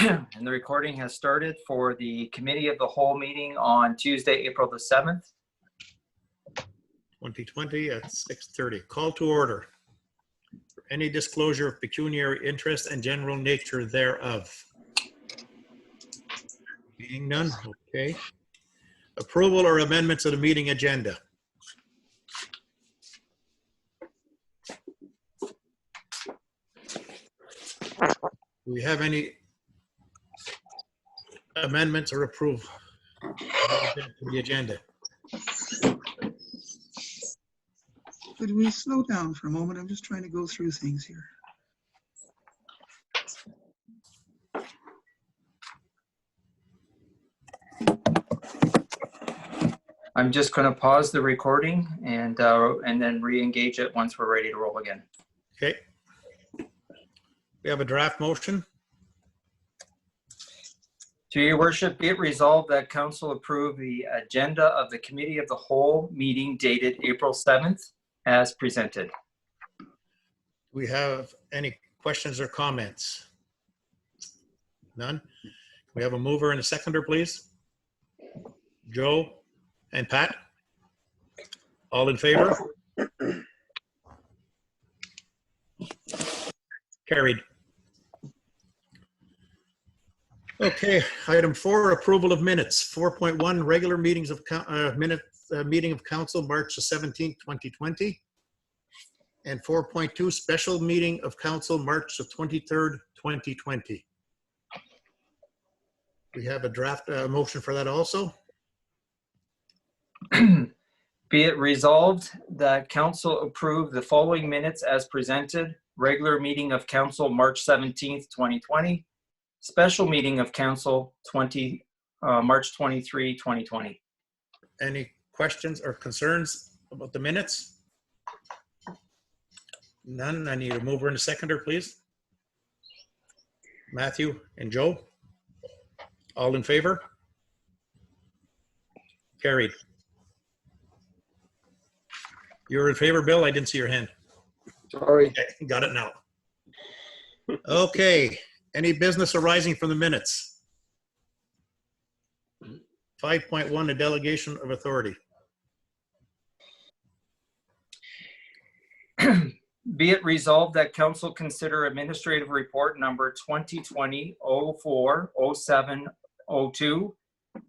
And the recording has started for the Committee of the Whole meeting on Tuesday, April the 7th. 2020 at 6:30. Call to order. For any disclosure of pecuniary interest and general nature thereof. Being none, okay. Approval or amendments of the meeting agenda. Do we have any amendments or approve to the agenda? Could we slow down for a moment? I'm just trying to go through things here. I'm just going to pause the recording and then re-engage it once we're ready to roll again. Okay. We have a draft motion. To your worship, be it resolved that council approve the agenda of the Committee of the Whole meeting dated April 7th as presented. Do we have any questions or comments? None? We have a mover and a seconder, please. Joe and Pat. All in favor? Carried. Okay, item 4, approval of minutes. 4.1, regular meetings of meeting of council, March the 17th, 2020. And 4.2, special meeting of council, March the 23rd, 2020. We have a draft motion for that also. Be it resolved that council approve the following minutes as presented. Regular meeting of council, March 17th, 2020. Special meeting of council, March 23, 2020. Any questions or concerns about the minutes? None. I need a mover and a seconder, please. Matthew and Joe. All in favor? Carried. You're in favor, Bill? I didn't see your hand. Sorry. Okay, got it now. Okay. Any business arising from the minutes? 5.1, a delegation of authority. Be it resolved that council consider administrative report number 2020-04-07-02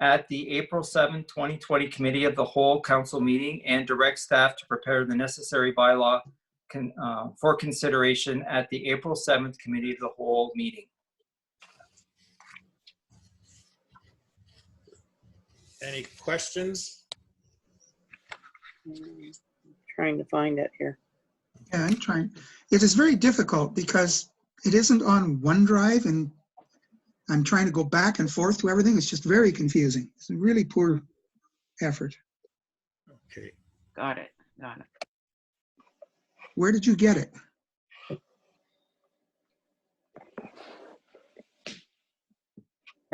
at the April 7, 2020 Committee of the Whole Council meeting and direct staff to prepare the necessary bylaw for consideration at the April 7th Committee of the Whole meeting. Any questions? Trying to find it here. Yeah, I'm trying. It is very difficult because it isn't on OneDrive and I'm trying to go back and forth to everything. It's just very confusing. It's a really poor effort. Okay. Got it. Got it. Where did you get it?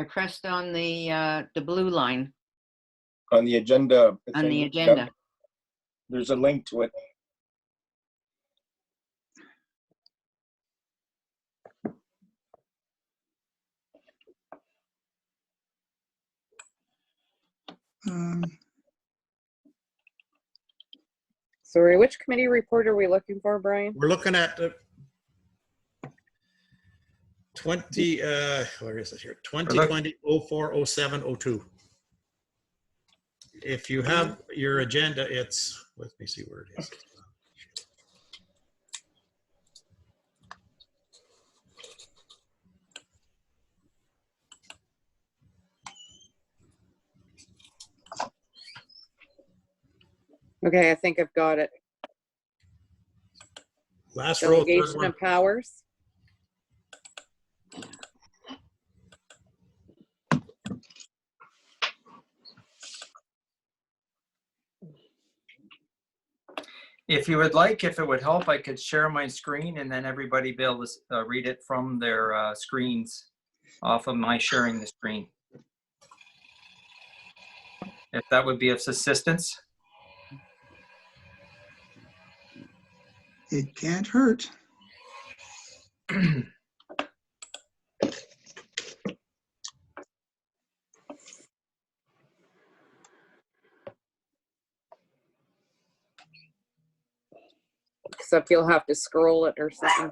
I pressed on the blue line On the agenda. on the agenda. Yep. There's a link to it. Sorry, which committee report are we looking for, Brian? We're looking at 20, where is it here? 2020-04-07-02. If you have your agenda, it's, let me see where it is. Okay, I think I've got it. Last row, third Delegation one. of powers. If you would like, if it would help, I could share my screen and then everybody be able to read it from their screens off of my sharing the screen. If that would be of assistance. It can't hurt. Except you'll have to scroll it or something.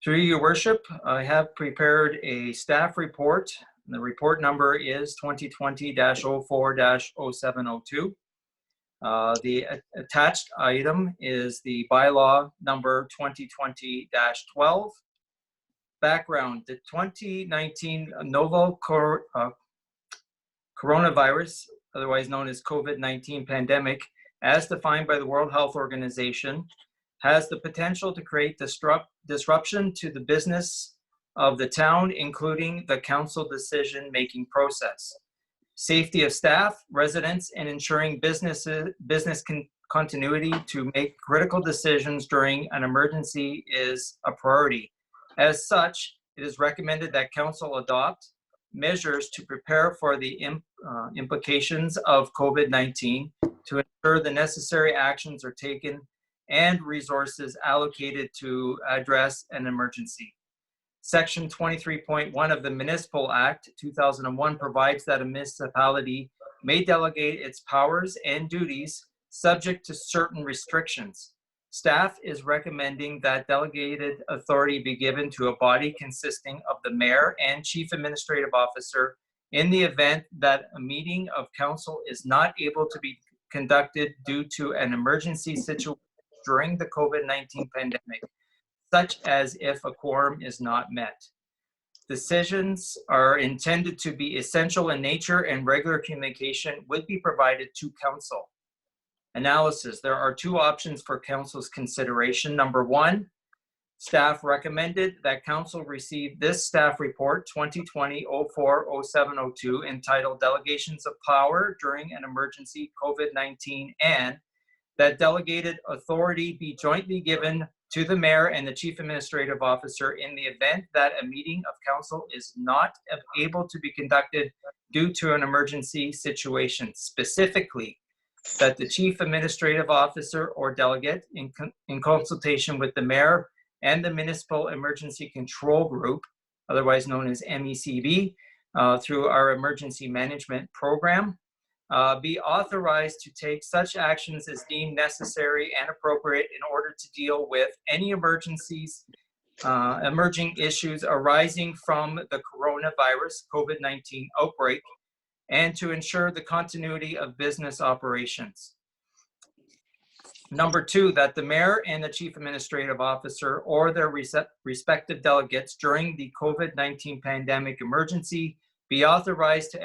Through your worship, I have prepared a staff report. The report number is 2020-04-0702. The attached item is the bylaw number 2020-12. Background: the 2019 novel coronavirus, otherwise known as COVID-19 pandemic, as defined by the World Health Organization, has the potential to create disruption to the business of the town, including the council decision-making process, safety of staff, residents, and ensuring business continuity to make critical decisions during an emergency is a priority. As such, it is recommended that council adopt measures to prepare for the implications of COVID-19 to ensure the necessary actions are taken and resources allocated to address an emergency. Section 23.1 of the Municipal Act 2001 provides that a municipality may delegate its powers and duties subject to certain restrictions. Staff is recommending that delegated authority be given to a body consisting of the mayor and chief administrative officer in the event that a meeting of council is not able to be conducted due to an emergency situation during the COVID-19 pandemic, such as if a quorum is not met. Decisions are intended to be essential in nature and regular communication would be provided to council. Analysis: there are two options for council's consideration. Number one, staff recommended that council receive this staff report 2020-04-0702 entitled Delegations of Power During an Emergency COVID-19, and that delegated authority be jointly given to the mayor and the chief administrative officer in the event that a meeting of council is not able to be conducted due to an emergency situation. Specifically, that the chief administrative officer or delegate in consultation with the mayor and the Municipal Emergency Control Group, otherwise known as MECB, through our emergency management program, be authorized to take such actions as deemed necessary and appropriate in order to deal with any emergencies, emerging issues arising from the coronavirus COVID-19 outbreak, and to ensure the continuity of business operations. Number two, that the mayor and the chief administrative officer or their respective delegates during the COVID-19 pandemic emergency be authorized to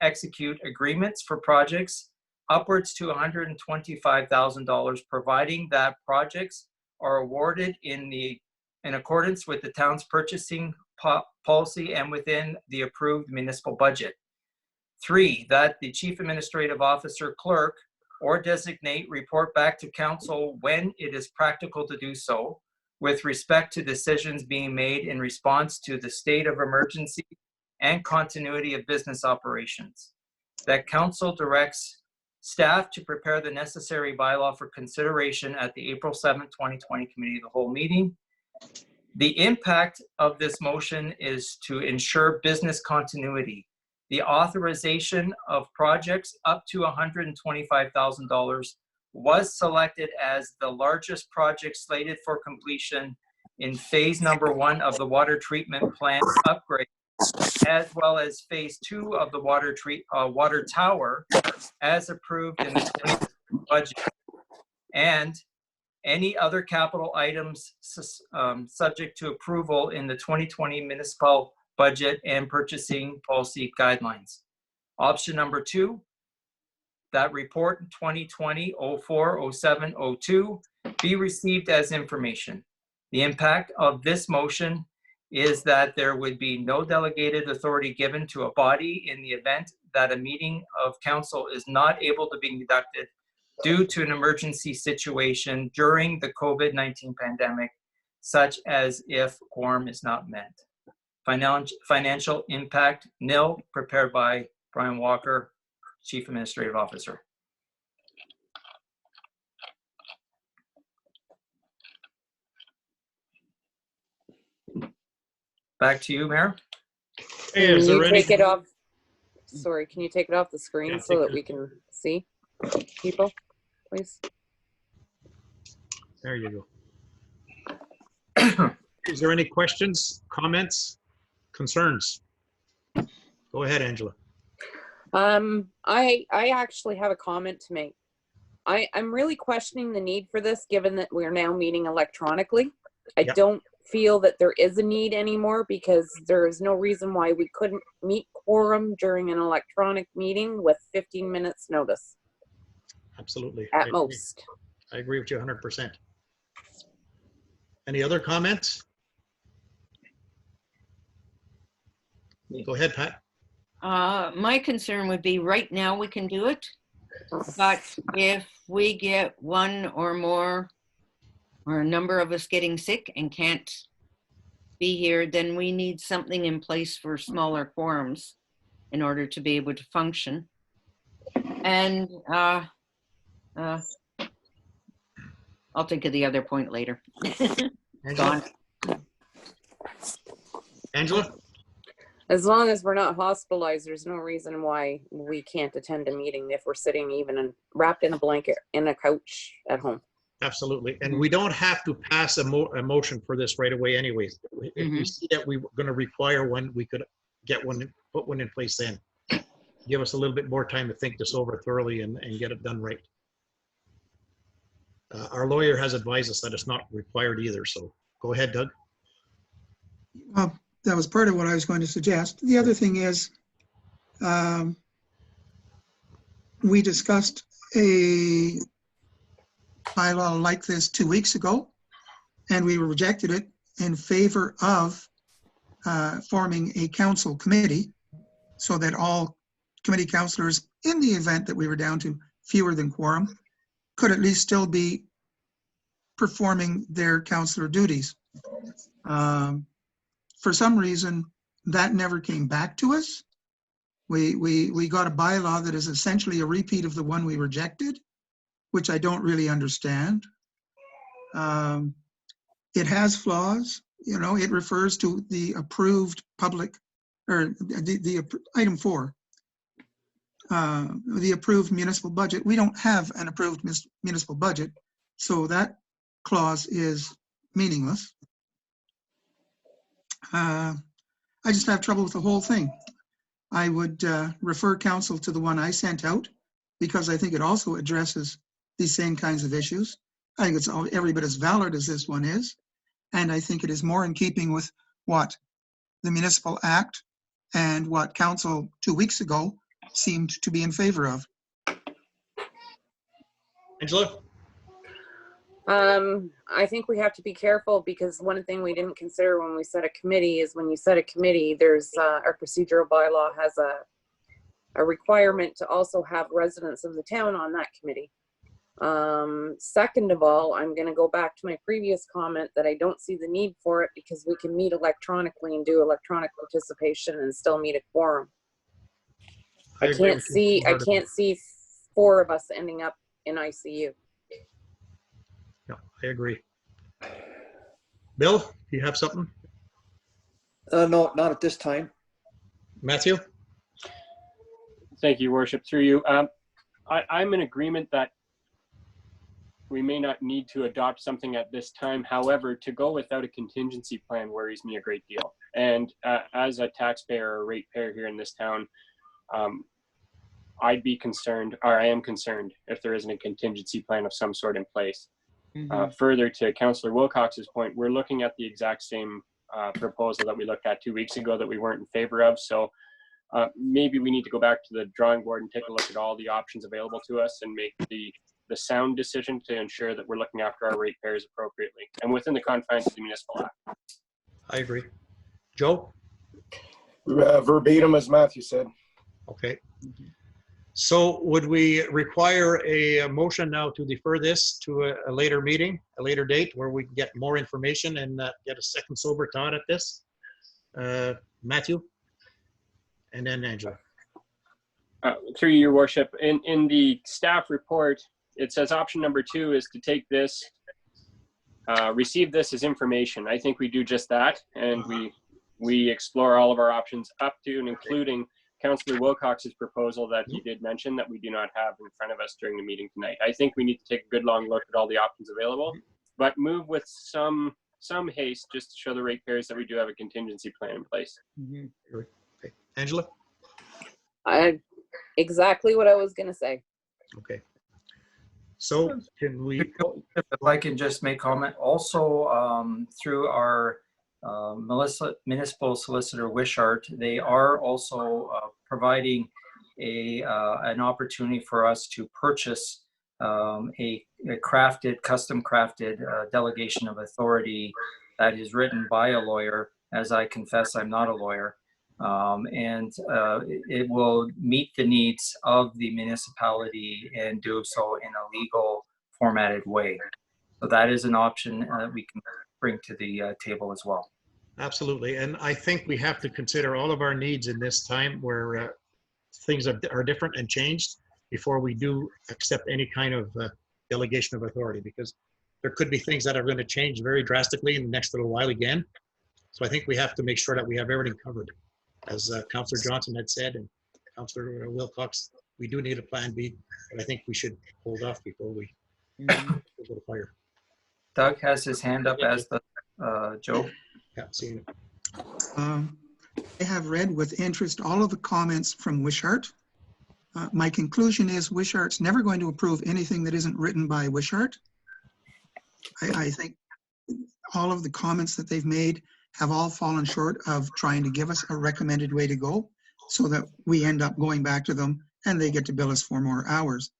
execute agreements for projects upwards to $125,000, providing that projects are awarded in accordance with the town's purchasing policy and within the approved municipal budget. Three, that the chief administrative officer, clerk, or designate report back to council when it is practical to do so with respect to decisions being made in response to the state of emergency and continuity of business operations. That council directs staff to prepare the necessary bylaw for consideration at the April 7th, 2020 Committee of the Whole meeting. The impact of this motion is to ensure business continuity. The authorization of projects up to $125,000 was selected as the largest project slated for completion in phase number 1 of the water treatment plant upgrade, as well as phase 2 of the water tower as approved in the 2020 budget, and any other capital items subject to approval in the 2020 municipal budget and purchasing policy guidelines. Option number 2, that report 2020-04-0702 be received as information. The impact of this motion is that there would be no delegated authority given to a body in the event that a meeting of council is not able to be conducted due to an emergency situation during the COVID-19 pandemic, such as if quorum is not met. Financial impact, nil, prepared by Brian Walker, Chief Administrative Officer. Back to you, Mayor. Hey, Can is you there take any? it off? Sorry, can you take it off the screen Yeah, so take that it. we can see people, please. There you go. Is there any questions, comments, concerns? Go ahead, Angela. I actually have a comment to make. I'm really questioning the need for this, given that we're now meeting electronically. I Yep. don't feel that there is a need anymore, because there is no reason why we couldn't meet quorum during an electronic meeting with 15 minutes notice Absolutely. I at agree. most. I agree with you 100%. Any other comments? Go ahead, Pat. My concern would be right now we can do it, but if we get one or more or a number of us getting sick and can't be here, then we need something in place for smaller quorums in order to be able to function. And I'll think of the other point later. Angela? Angela? As long as we're not hospitalized, there's no reason why we can't attend a meeting if we're sitting even wrapped in a blanket in a couch at home. Absolutely. And we don't have to pass a motion for this right away anyways. If we see that we're going to require one, we could get one, put one in place then. Give us a little bit more time to think this over thoroughly and get it done right. Our lawyer has advised us that it's not required either. So go ahead, Doug. Well, that was part of what I was going to suggest. The other thing is, we discussed a bylaw like this 2 weeks ago, and we rejected it in favor of forming a council committee so that all committee councillors, in the event that we were down to fewer than quorum, could at least still be performing their councillor duties. For some reason, that never came back to us. We got a bylaw that is essentially a repeat of the one we rejected, which I don't really understand. It has flaws. You know, it refers to the approved public, or the item 4, the approved municipal budget. We don't have an approved municipal budget, so that clause is meaningless. I just have trouble with the whole thing. I would refer council to the one I sent out, because I think it also addresses these same kinds of issues. I think it's every bit as valid as this one is. And I think it is more in keeping with what the Municipal Act and what council 2 weeks ago seemed to be in favor of. Angela? I think we have to be careful, because one thing we didn't consider when we set a committee is when you set a committee, there's our procedural bylaw has a requirement to also have residents of the town on that committee. Second of all, I'm going to go back to my previous comment that I don't see the need for it, because we can meet electronically and do electronic participation and still meet a quorum. I can't see 4 of us ending up in ICU. No, I agree. Bill, do you have something? No, not at this time. Matthew? Thank you, Worship. Through you. I'm in agreement that we may not need to adopt something at this time. However, to go without a contingency plan worries me a great deal. And as a taxpayer or ratepayer here in this town, I'd be concerned, or I am concerned, if there isn't a contingency plan of some sort in place. Further to Councillor Wilcox's point, we're looking at the exact same proposal that we looked at 2 weeks ago that we weren't in favor of. So maybe we need to go back to the drawing board and take a look at all the options available to us and make the sound decision to ensure that we're looking after our ratepayers appropriately and within the confines of the Municipal Act. I agree. Joe? Verbatim as Matthew said. Okay. So would we require a motion now to defer this to a later meeting, a later date, where we can get more information and get a second sober thought at this? Matthew? And then Angela. Through your worship, in the staff report, it says option number 2 is to take this, receive this as information. I think we do just that, and we explore all of our options up to and including Councillor Wilcox's proposal that he did mention that we do not have in front of us during the meeting tonight. I think we need to take a good long look at all the options available, but move with some haste just to show the ratepayers that we do have a contingency plan in place. Okay. Angela? Exactly what I was going to say. Okay. So can we, If I can just make comment, also through our municipal solicitor Wishart, they are also providing an opportunity for us to purchase a custom crafted delegation of authority that is written by a lawyer, as I confess I'm not a lawyer. It will meet the needs of the municipality and do so in a legal formatted way. So that is an option that we can bring to the table as well. absolutely. And I think we have to consider all of our needs in this time where things are different and changed before we do accept any kind of delegation of authority, because there could be things that are going to change very drastically in the next little while again. So I think we have to make sure that we have everything covered. As Councillor Johnson had said, and Councillor Wilcox, we do need a plan B, but I think we should hold off before we go to fire. Doug has his hand up as the Joe. Yeah, seeing it. I have read with interest all of the comments from Wishart. My conclusion is Wishart's never going to approve anything that isn't written by Wishart. I think all of the comments that they've made have all fallen short of trying to give us a recommended way to go so that we end up going back to them and they get to bill us for more hours.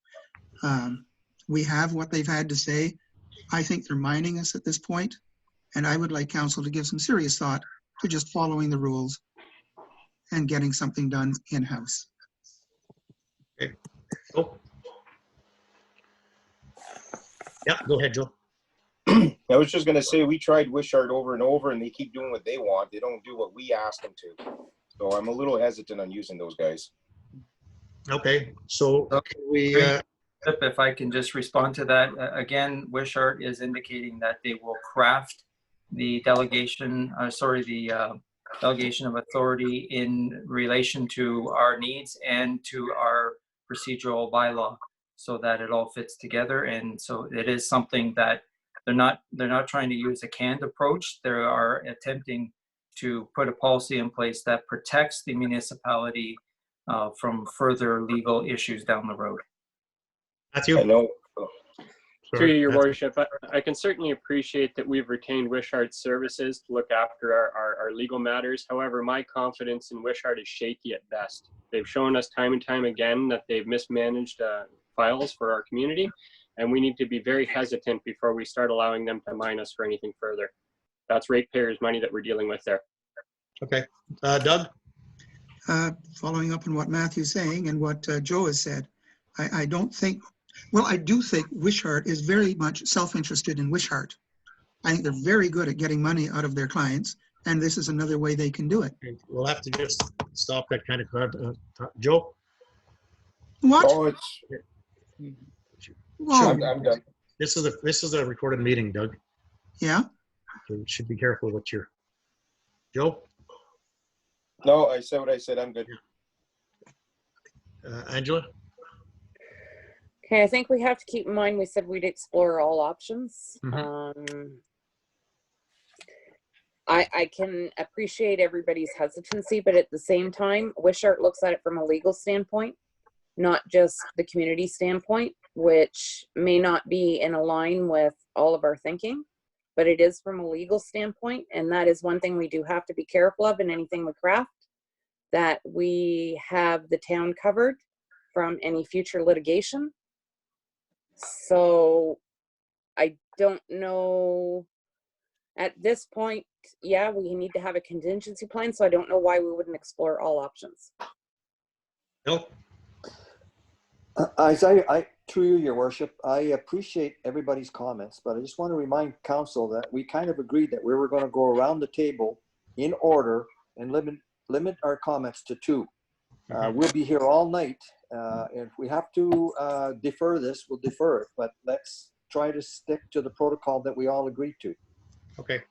We have what they've had to say. I think they're minding us at this point, and I would like council to give some serious thought to just following the rules and getting something done in-house. Okay. Joe? Yeah, go ahead, Joe. I was just going to say, we tried Wishart over and over, and they keep doing what they want. They don't do what we ask them to. So I'm a little hesitant on using those guys. Okay, so can we, If I can just respond to that, again, Wishart is indicating that they will craft the delegation, delegation of authority in relation to our needs and to our procedural bylaw so that it all fits together. And so it is something that they're not trying to use a canned approach. They are attempting to put a policy in place that protects the municipality from further legal issues down the road. Matthew? I know. Through your worship, I can certainly appreciate that we've retained Wishart's services to look after our legal matters. However, my confidence in Wishart is shaky at best. They've shown us time and time again that they've mismanaged files for our community, and we need to be very hesitant before we start allowing them to mine us for anything further. That's ratepayers' money that we're dealing with there. Okay. Doug? Following up on what Matthew's saying and what Joe has said, I don't think, well, I do think Wishart is very much self-interested in Wishart. I think they're very good at getting money out of their clients, and this is another way they can do it. We'll have to just stop that kind of Joe? What? Oh, it's, Whoa. I'm done. This is a recorded meeting, Doug. Yeah? So you should be careful what you're. Joe? No, I said what I said. I'm good. Angela? Okay, I think we have to keep in mind, we said we'd explore all options. I can appreciate everybody's hesitancy, but at the same time, Wishart looks at it from a legal standpoint, not just the community standpoint, which may not be in line with all of our thinking, but it is from a legal standpoint. And that is one thing we do have to be careful of in anything we craft, that we have the town covered from any future litigation. So I don't know at this point. Yeah, we need to have a contingency plan. So I don't know why we wouldn't explore all options. Bill? Through you, your worship, I appreciate everybody's comments, but I just want to remind council that we kind of agreed that we were going to go around the table in order and limit our comments to 2. We'll be here all night. If we have to defer this, we'll defer it, but let's try to stick to the protocol that we all agreed to. Okay.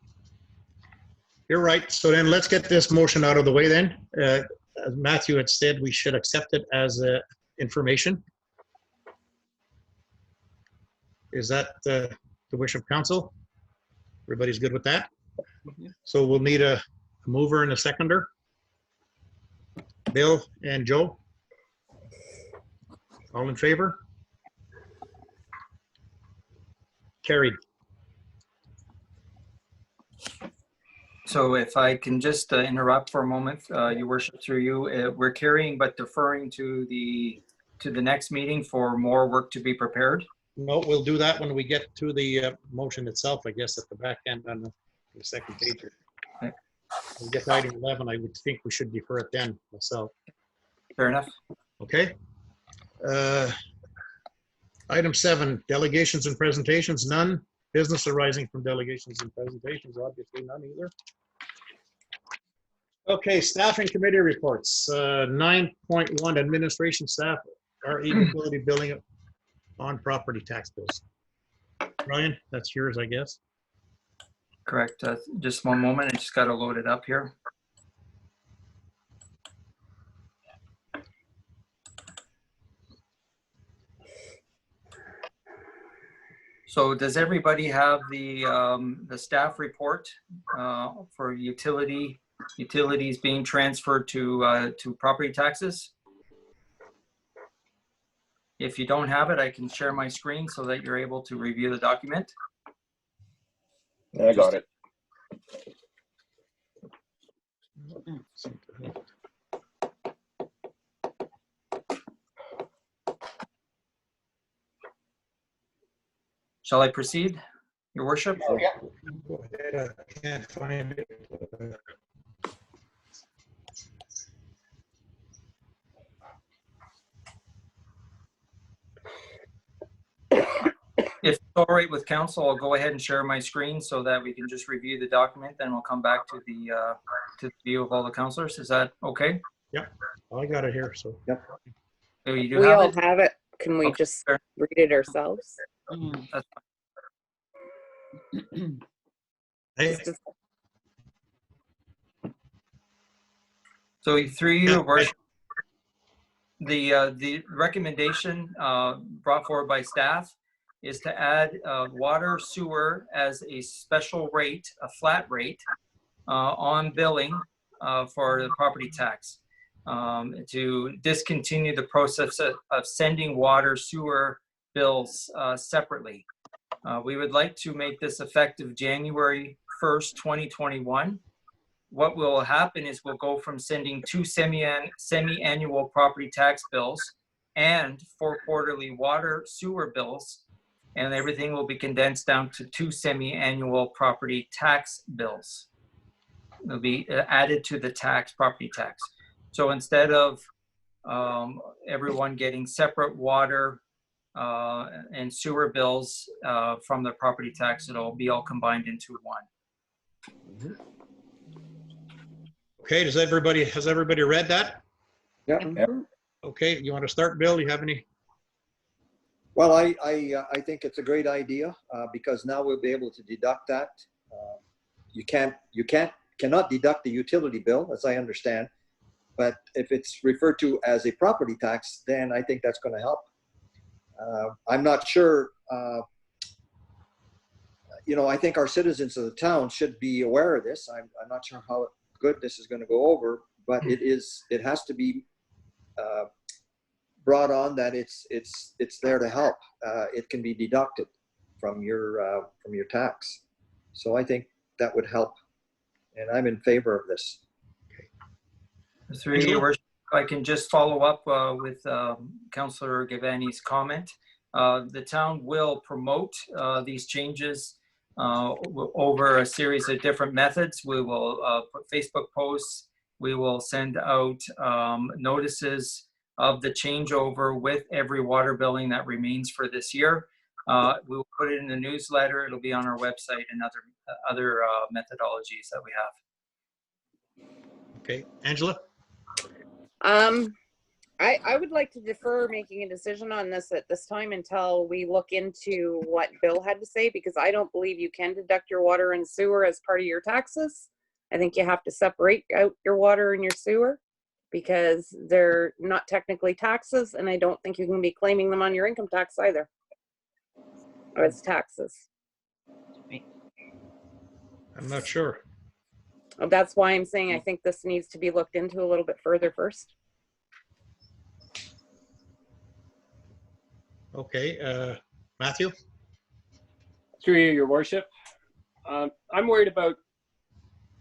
You're right. So then let's get this motion out of the way then. as Matthew had said, we should accept it as information. Is that the wish of council? Everybody's good with that? So we'll need a mover and a seconder. Bill and Joe? All in favor? Carried. So if I can just interrupt for a moment, Your Worship, through you, we're carrying but deferring to the next meeting for more work to be prepared. No, we'll do that when we get to the motion itself, I guess, at the back end on the second page. Okay. We'll get to item 11. I would think we should defer it then myself. Fair enough. Okay. Item 7, delegations and presentations, none. Business arising from delegations and presentations, obviously none either. Okay, staff and committee reports. 9.1, administration staff, RE utility billing on property tax bills. Ryan, that's yours, I guess. Correct. Just one moment. I just got to load it up here. So does everybody have the staff report for utilities being transferred to property taxes? If you don't have it, I can share my screen so that you're able to review the document. I got it. Shall I proceed, Your Worship? Oh, yeah. Go ahead. I can't find it. If it's all right with council, I'll go ahead and share my screen so that we can just review the document. Then we'll come back to the view of all the councillors. Is that okay? Yep, I got it here. So Yep. Oh, you do We have all it? have it. Can we Okay, just sure. read it ourselves? That's hey, Just- So through you, Yeah, Your Worship, the recommendation brought forward by staff is to add water sewer as a special rate, a flat rate on billing for the property tax, to discontinue the process of sending water sewer bills separately. We would like to make this effective January 1st, 2021. What will happen is we'll go from sending 2 semi-annual property tax bills and 4 quarterly water sewer bills, and everything will be condensed down to 2 semi-annual property tax bills. It'll be added to the property tax. So instead of everyone getting separate water and sewer bills from the property tax, it'll be all combined into one. okay, has everybody read that? Yeah. Okay, you want to start, Bill? You have any? Well, I think it's a great idea because now we'll be able to deduct that. You cannot deduct the utility bill, as I understand, but if it's referred to as a property tax, then I think that's going to help. I'm not sure. I think our citizens of the town should be aware of this. I'm not sure how good this is going to go over, but it has to be brought on that it's there to help. It can be deducted from your tax. So I think that would help, and I'm in favor of this. Through you, Your Worship, if I can just follow up with Councillor Gabbani's comment. The town will promote these changes over a series of different methods. We will put Facebook posts. We will send out notices of the changeover with every water billing that remains for this year. We will put it in the newsletter. It'll be on our website and other methodologies that we have. Okay, Angela? I would like to defer making a decision on this at this time until we look into what Bill had to say, because I don't believe you can deduct your water and sewer as part of your taxes. I think you have to separate out your water and your sewer. because they're not technically taxes, and I don't think you can be claiming them on your income tax either. Or it's taxes. I'm not sure. That's why I'm saying I think this needs to be looked into a little bit further first. Okay, Matthew? Through you, your worship. I'm worried about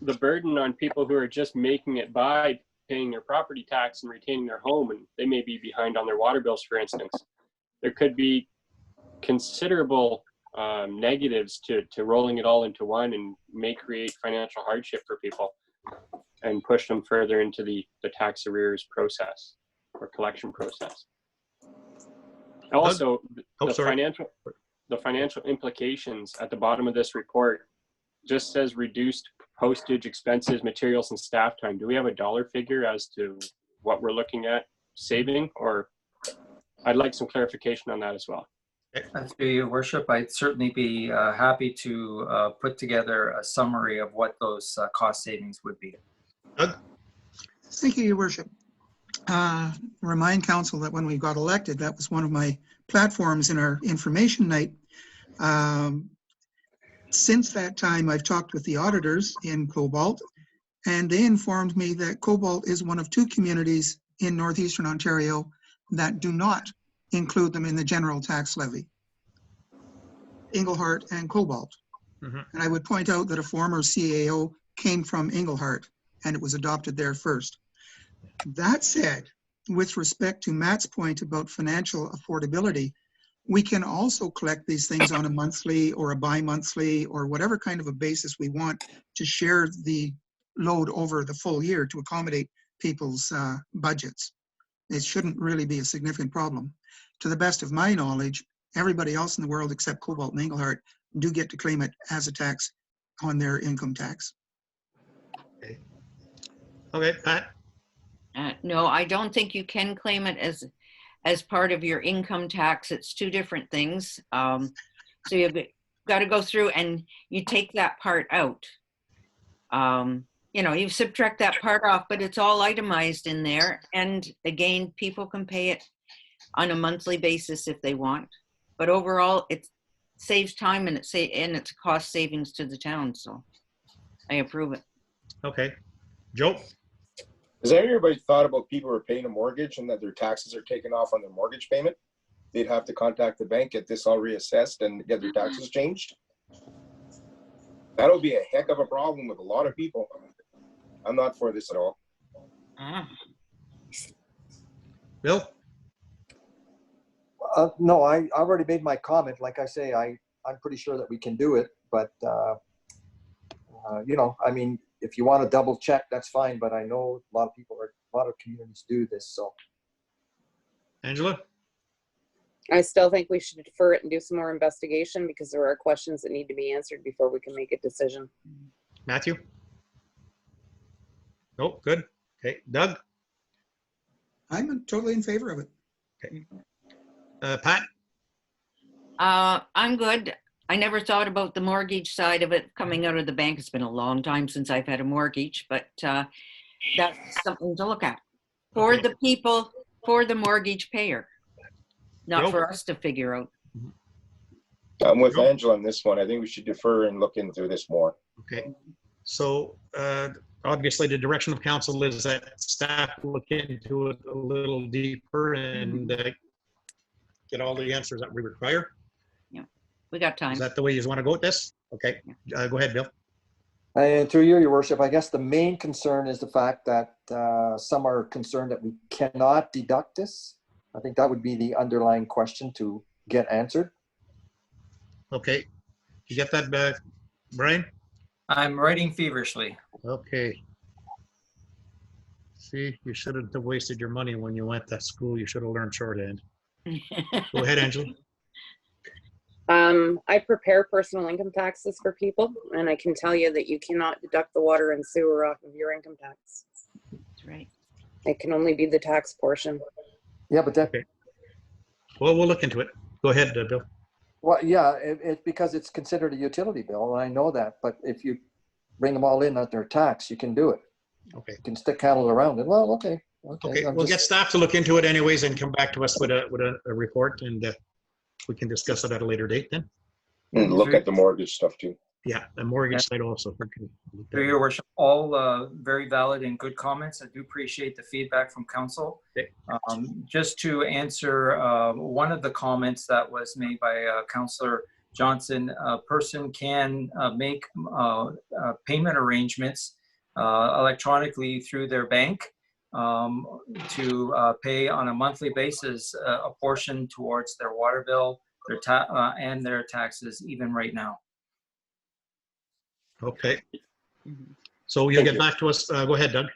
the burden on people who are just making it by paying their property tax and retaining their home, and they may be behind on their water bills, for instance. There could be considerable negatives to rolling it all into one, and may create financial hardship for people and push them further into the tax arrears process or collection process. Also, the financial implications at the bottom of this report just says reduced postage expenses, materials, and staff time. Do we have a dollar figure as to what we're looking at saving? Or I'd like some clarification on that as well. Through your worship, I'd certainly be happy to put together a summary of what those cost savings would be. Doug? Thank you, your worship. Remind council that when we got elected, that was one of my platforms in our information night. Since that time, I've talked with the auditors in Cobalt, and they informed me that Cobalt is one of 2 communities in northeastern Ontario that do not include them in the general tax levy, Englehart and Cobalt. And I would point out that a former CAO came from Englehart, and it was adopted there first. That said, with respect to Matt's point about financial affordability, we can also collect these things on a monthly or a bi-monthly or whatever kind of a basis we want to share the load over the full year to accommodate people's budgets. It shouldn't really be a significant problem. To the best of my knowledge, everybody else in the world except Cobalt and Englehart do get to claim it as a tax on their income tax. Okay, Pat? No, I don't think you can claim it as part of your income tax. It's 2 different things. So you've got to go through and you take that part out. You know, you subtract that part off, but it's all itemized in there. And again, people can pay it on a monthly basis if they want. But overall, it saves time and it's a cost savings to the town. So I approve it. Okay. Joe? Has anybody thought about people who are paying a mortgage and that their taxes are taken off on their mortgage payment? They'd have to contact the bank, get this all reassessed, and get their taxes changed. That'll be a heck of a problem with a lot of people. I'm not for this at all. Bill? No, I already made my comment. Like I say, I'm pretty sure that we can do it, but you know, I mean, if you want to double check, that's fine, but I know a lot of communities do this, so. Angela? I still think we should defer it and do some more investigation because there are questions that need to be answered before we can make a decision. Matthew? Oh, good. Okay, Doug? I'm totally in favor of it. Okay. Pat? I'm good. I never thought about the mortgage side of it coming out of the bank. It's been a long time since I've had a mortgage, but that's something to look at for the people, for the mortgage payer, not for us to figure out. I'm with Angela on this one. I think we should defer and look into this more. Okay. So obviously the direction of council is that staff look into it a little deeper and get all the answers that we require. We got time. Is that the way you want to go with this? Okay, go ahead, Bill. And through you, your worship, I guess the main concern is the fact that some are concerned that we cannot deduct this. I think that would be the underlying question to get answered. Okay, you get that, Brian? I'm writing feverishly. Okay. See, you shouldn't have wasted your money when you went to school. You should have learned shorthand. Go ahead, Angela. I prepare personal income taxes for people, and I can tell you that you cannot deduct the water and sewer off of your income tax. That's right. It can only be the tax portion. Yeah, but that. Okay. Well, we'll look into it. Go ahead, Bill. Well, yeah, it's because it's considered a utility bill, and I know that. But if you bring them all in at their tax, you can do it. Okay. You can stick cattle around it. Well, okay. Okay, I'm we'll get just- staff to look into it anyways and come back to us with a report, and we can discuss it at a later date then. And look at the mortgage stuff too. Yeah, the mortgage side also. Okay. Through your worship, all very valid and good comments. I do appreciate the feedback from council. Okay. Just to answer one of the comments that was made by Councillor Johnson, a person can make payment arrangements electronically through their bank to pay on a monthly basis a portion towards their water bill, and their taxes, even right now. Okay. So you'll get back to us. Go ahead, Doug.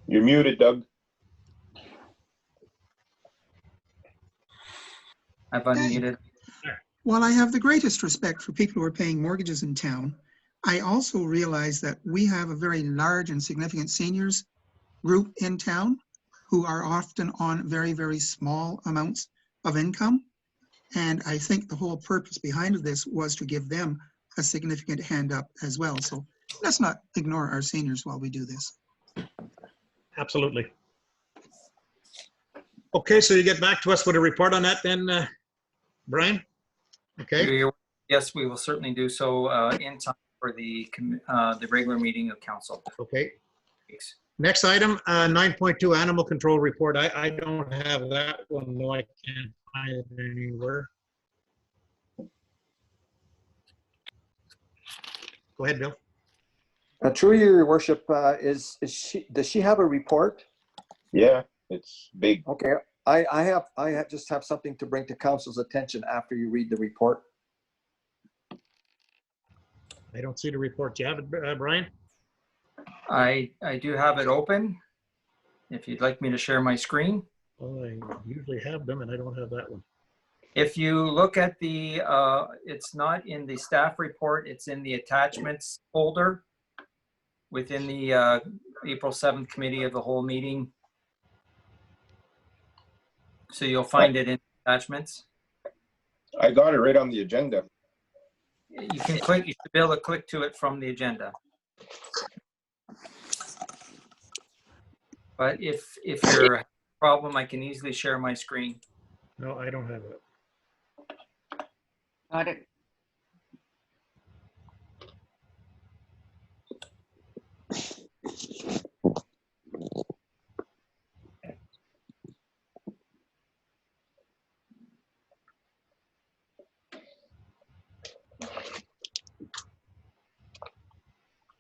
You're muted, Doug. I've unmuted. While I have the greatest respect for people who are paying mortgages in town, I also realize that we have a very large and significant seniors group in town who are often on very, very small amounts of income. And I think the whole purpose behind this was to give them a significant hand up as well. So let's not ignore our seniors while we do this. Absolutely. Okay, so you get back to us with a report on that then, Brian? Okay, Yes, we will certainly do so in time for the regular meeting of council. okay. Next item, 9.2 animal control report. I don't have that one, no, I can't find it anywhere. Go ahead, Bill. Through your worship, does she have a report? Yeah, it's big. Okay, I just have something to bring to council's attention after you read the report. I don't see the report. Do you have it, Brian? I do have it open. If you'd like me to share my screen. Oh, I usually have them and I don't have that one. If you look at the, it's not in the staff report, it's in the attachments folder within the April 7th committee of the whole meeting. So you'll find it in attachments. I got it right on the agenda. You can click, you should be able to click to it from the agenda. But if you're having a problem, I can easily share my screen. No, I don't have it. Got it.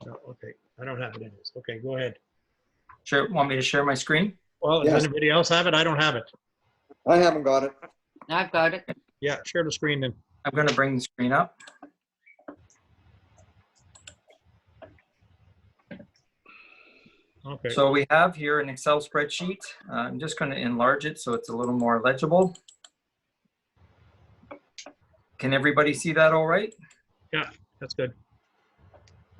No, okay, I don't have it in this. Okay, go ahead. Sure, want me to share my screen? Well, Yes. does anybody else have it? I don't have it. I haven't got it. I've got it. Yeah, share the screen then. I'm going to bring the screen up. Okay. So we have here an Excel spreadsheet. I'm just going to enlarge it so it's a little more legible. Can everybody see that all right? Yeah, that's good.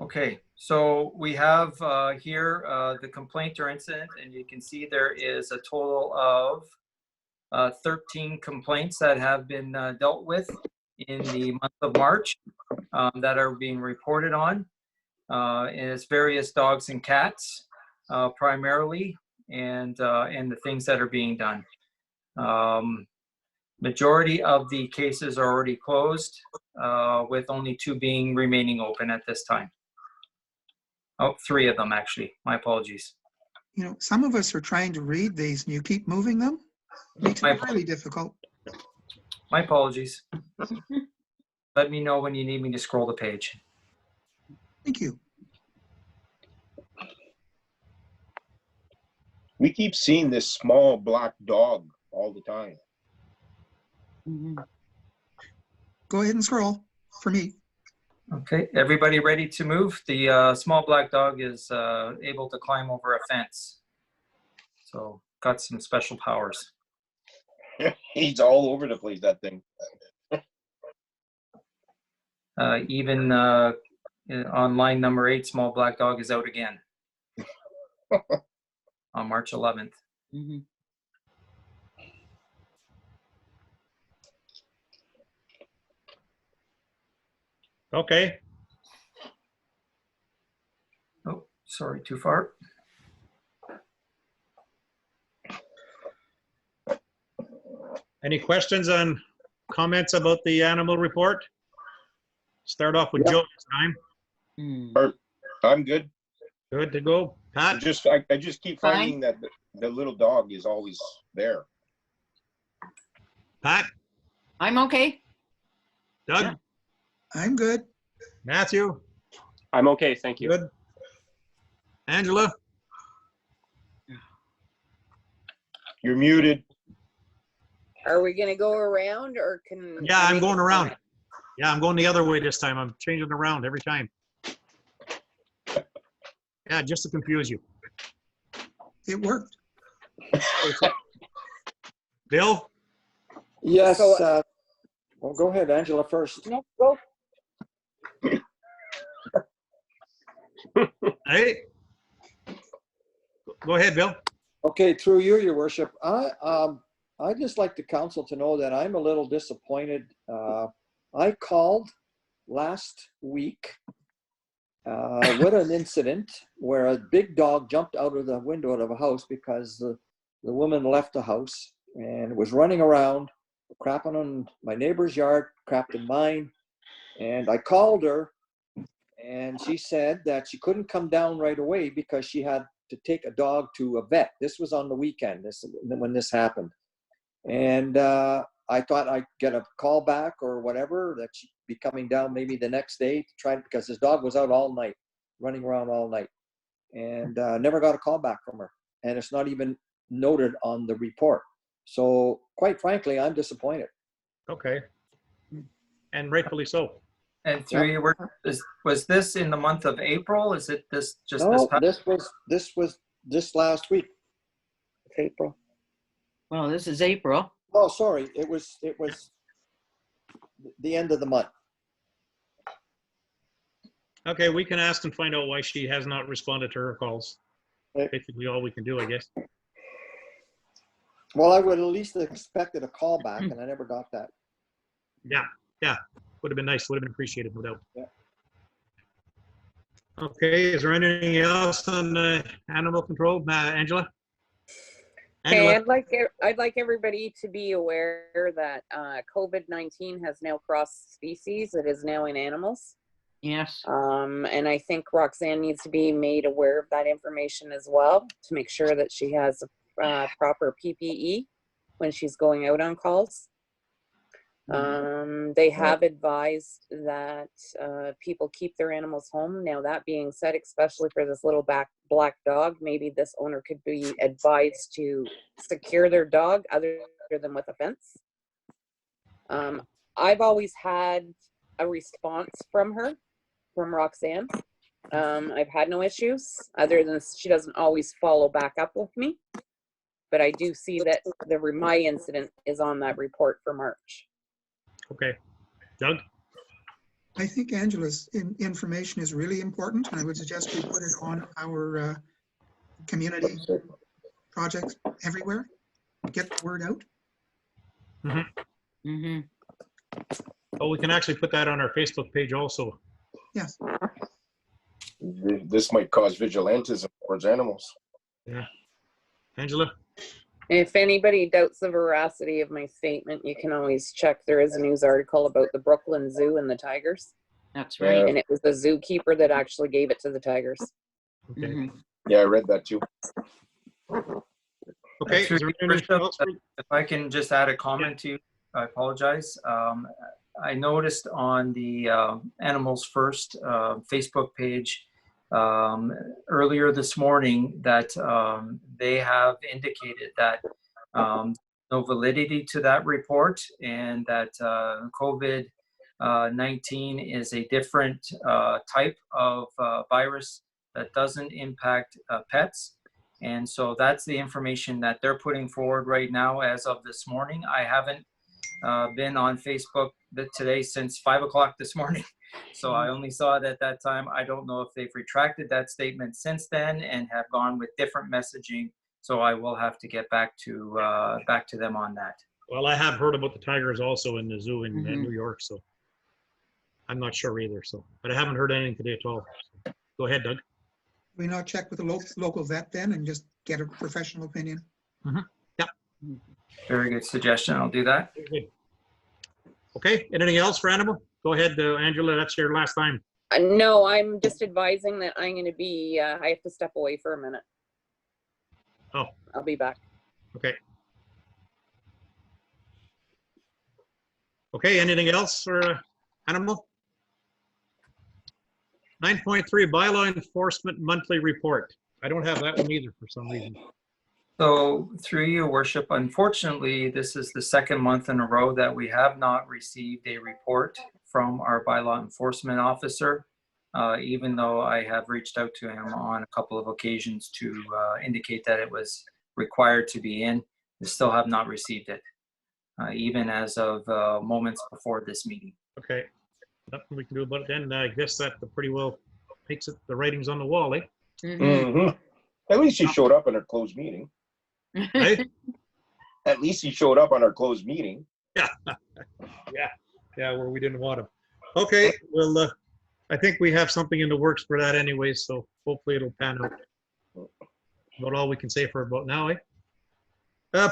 Okay, so we have here the complaint or incident, and you can see there is a total of 13 complaints that have been dealt with in the month of March that are being reported on. And it's various dogs and cats primarily, and the things that are being done. Majority of the cases are already closed, with only 2 remaining open at this time. Oh, 3 of them actually. My apologies. You know, some of us are trying to read these and you keep moving them. Makes it really difficult. My apologies. Let me know when you need me to scroll the page. Thank you. We keep seeing this small black dog all the time. Mhm. Go ahead and scroll for me. Okay, everybody ready to move? The small black dog is able to climb over a fence. So got some special powers. He's all over the place, that thing. Even on line number 8, small black dog is out again on March 11th. Mhm. Okay. Oh, Sorry, too far. Any questions on comments about the animal report? Start off with Joe this time. I'm good. Good to go. Pat? I just keep finding that the little dog is always there. Pat? I'm okay. Doug? Yeah. I'm good. Matthew? I'm okay, thank you. Good. Angela? You're muted. Are we gonna go around or can? Yeah, I I'm make going a around. comment? Yeah, I'm going the other way this time. I'm changing around every time. Yeah, just to confuse you. It worked. Bill? Yes, So- well, go ahead, Angela, first. No, go. Hey? Go ahead, Bill. Okay, through you, your worship. I'd just like the council to know that I'm a little disappointed. I called last week with an incident where a big dog jumped out of the window of a house because the woman left the house and was running around, crapping on my neighbor's yard, crapped in mine. And I called her and she said that she couldn't come down right away because she had to take a dog to a vet. This was on the weekend when this happened. And I thought I'd get a call back or whatever, that she'd be coming down maybe the next day to try, because this dog was out all night, running around all night. And never got a call back from her. And it's not even noted on the report. So quite frankly, I'm disappointed. Okay. And rightfully so. And through you, was this in the month of April? Is it this just this No, past? this was this last week. April. Well, this is April. Oh, sorry. It was the end of the month. Okay, we can ask and find out why she has not responded to her calls. Okay. Basically all we can do, I guess. Well, I would at least expected a call back, and I never got that. Yeah. Would have been nice. Would have been appreciated, no doubt. Yeah. Okay, is there anything else on animal control? Angela? Okay, Angela? I'd like everybody to be aware that COVID-19 has now crossed species. It is now in animals. Yes. And I think Roxanne needs to be made aware of that information as well, to make sure that she has proper PPE when she's going out on calls. They have advised that people keep their animals home. Now, that being said, especially for this little black dog, maybe this owner could be advised to secure their dog other than with a fence. I've always had a response from Roxanne. I've had no issues other than she doesn't always follow back up with me. But I do see that my incident is on that report for March. Okay. Doug? I think Angela's information is really important, and I would suggest we put it on our community projects everywhere. Get the word out. Mm-hmm. Mm-hmm. Oh, we can actually put that on our Facebook page also. Yes. This might cause vigilantism towards animals. Yeah. Angela? If anybody doubts the veracity of my statement, you can always check. There is a news article about the Brooklyn Zoo and the tigers. That's right. And it was the zookeeper that actually gave it to the tigers. Okay. Mm-hmm. Yeah, I read that too. Okay. Is there anything else? If I can just add a comment to you, I apologize. I noticed on the Animals First Facebook page earlier this morning that they have indicated that no validity to that report, and that COVID-19 is a different type of virus that doesn't impact pets. And so that's the information that they're putting forward right now as of this morning. I haven't been on Facebook today since 5 o'clock this morning. So I only saw it at that time. I don't know if they've retracted that statement since then and have gone with different messaging. So I will have to get back to them on that. Well, I have heard about the tigers also in the zoo in New York, so I'm not sure either. So, but I haven't heard anything today at all. So, go ahead, Doug. We not check with the local vet then and just get a professional opinion? Very good suggestion. I'll do that. Okay, anything else for animal? Go ahead, Angela, that's your last time. No, I'm just advising that I'm going to be, I have to step away for a minute. Oh. I'll be back. Okay. Okay, anything else for animal? 9.3 bylaw enforcement monthly report. I don't have that one either for some reason. So through your worship, unfortunately, this is the second month in a row that we have not received a report from our bylaw enforcement officer, even though I have reached out to him on a couple of occasions to indicate that it was required to be in. We still have not received it, even as of moments before this meeting. Okay, nothing we can do about it then. I guess that pretty well makes it the writings on the wall, eh? Mhm. At least he showed up in our closed meeting. Right? At least he showed up on our closed meeting. Yeah, where we didn't want him. Okay, well, I think we have something in the works for that anyway, so hopefully it'll pan out. About all we can say for about now, eh?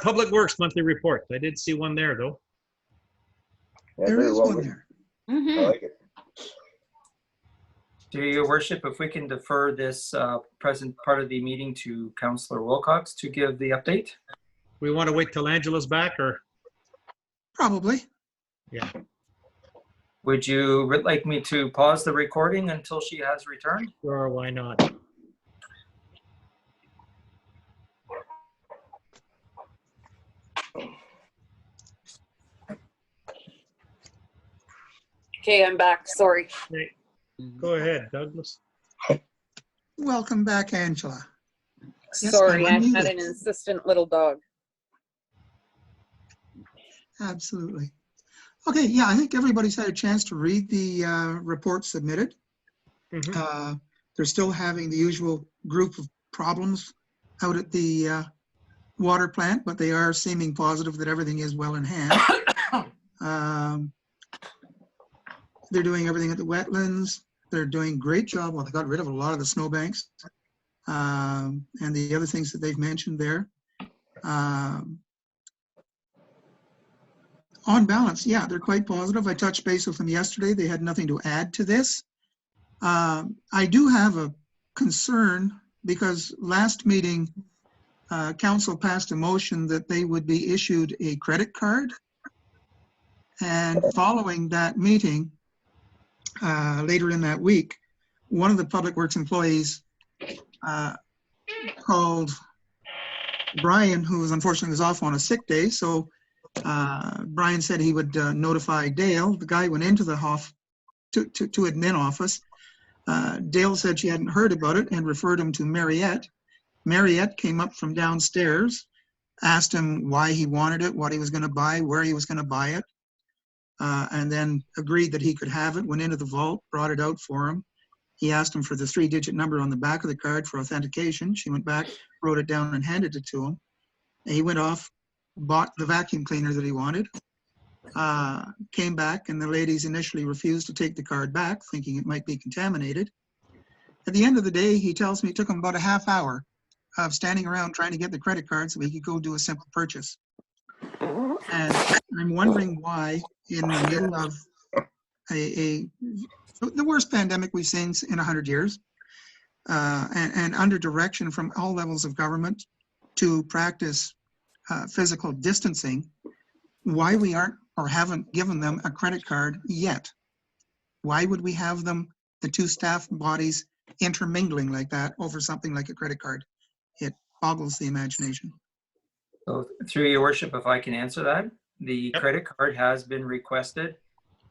Public Works monthly report. I did see one there, though. Yeah, There very is well one written. there. I like it. To your worship, if we can defer this present part of the meeting to Councillor Wilcox to give the update. We want to wait till Angela's back, or? Probably. Yeah. Would you like me to pause the recording until she has returned? Sure, why not? Okay, I'm back. Sorry. Okay. Go ahead, Douglas. Welcome back, Angela. Yes, Sorry, I'm I've had unmuted. an insistent little dog. Absolutely. Okay, yeah, I think everybody's had a chance to read the report submitted. Mhm. They're still having the usual group of problems out at the water plant, but they are seeming positive that everything is well in hand. They're doing everything at the wetlands. They're doing a great job. Well, they got rid of a lot of the snowbanks and the other things that they've mentioned there. On balance, yeah, they're quite positive. I touched base with them yesterday. They had nothing to add to this. I do have a concern because last meeting, council passed a motion that they would be issued a credit card. And following that meeting, later in that week, one of the Public Works employees called Brian, who was unfortunately off on a sick day. So Brian said he would notify Dale. The guy went into the to admin office. Dale said she hadn't heard about it and referred him to Mariette. Mariette came up from downstairs, asked him why he wanted it, what he was going to buy, where he was going to buy it, and then agreed that he could have it, went into the vault, brought it out for him. He asked him for the 3-digit number on the back of the card for authentication. She went back, wrote it down and handed it to him. And he went off, bought the vacuum cleaner that he wanted, came back, and the ladies initially refused to take the card back, thinking it might be contaminated. At the end of the day, he tells me it took him about a half hour of standing around trying to get the credit card so he could go do a simple purchase. And I'm wondering why, in the middle of the worst pandemic we've seen in 100 years, and under direction from all levels of government to practice physical distancing, why we aren't or haven't given them a credit card yet. Why would we have them, the two staff bodies, intermingling like that over something like a credit card? It boggles the imagination. So through your worship, if I can answer that, the Yep. credit card has been requested.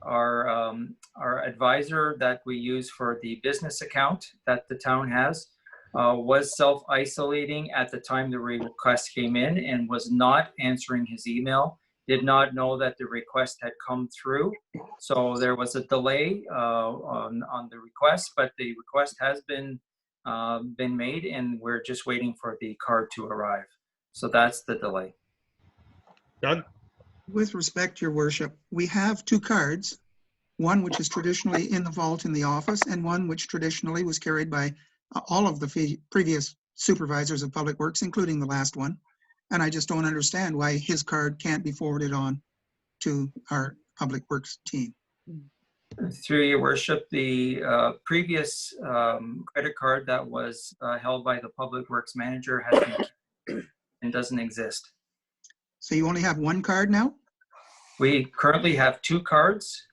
Our advisor that we use for the business account that the town has was self-isolating at the time the request came in and was not answering his email, did not know that the request had come through. So there was a delay on the request, but the request has been made and we're just waiting for the card to arrive. So that's the delay. Doug? With respect, Your Worship, we have two cards, one which is traditionally in the vault in the office and one which traditionally was carried by all of the previous supervisors of Public Works, including the last one. And I just don't understand why his card can't be forwarded on to our Public Works team. Through your worship, the previous credit card that was held by the Public Works manager has been canceled and doesn't exist. So you only have one card now? We currently have 2 cards.